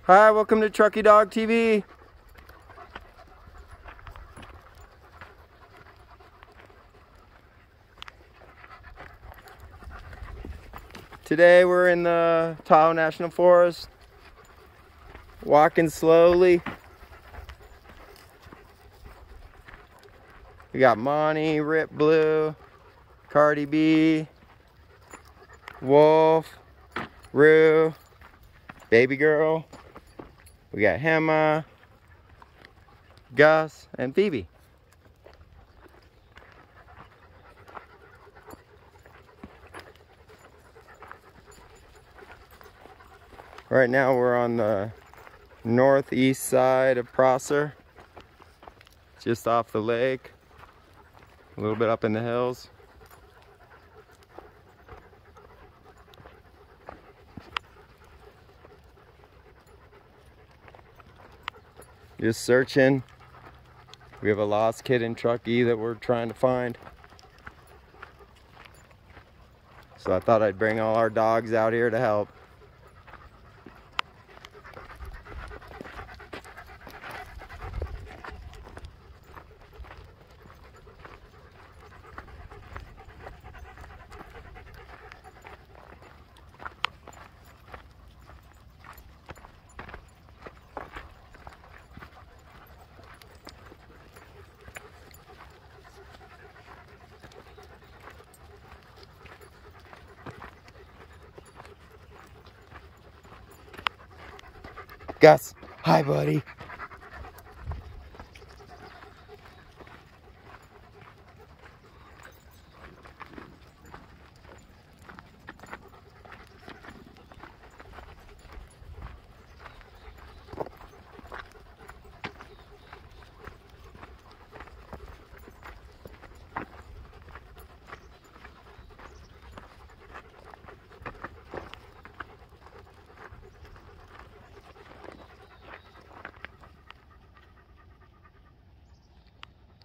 Hi, welcome to truckeedog TV. Today we're in the Tahoe National Forest, walking slowly. We got Monty, Rip Blue, Cardi B, Wolf, Rue, Baby Girl. We got Hema, Gus, and Phoebe. Right now we're on the northeast side of Prosser, just off the lake, a little bit up in the hills. Just searching. We have a lost kid in Truckee that we're trying to find. So I thought I'd bring all our dogs out here to help. Gus, hi buddy.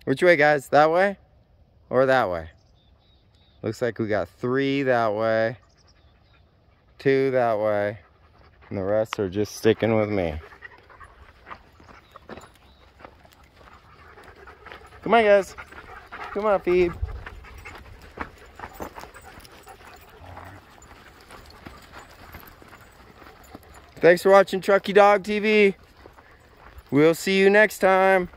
Which way, guys? That way or that way? Looks like we got 3 that way, 2 that way, and the rest are just sticking with me. Come on, guys. Come on, Phoebe. Thanks for watching truckeedog TV. We'll see you next time.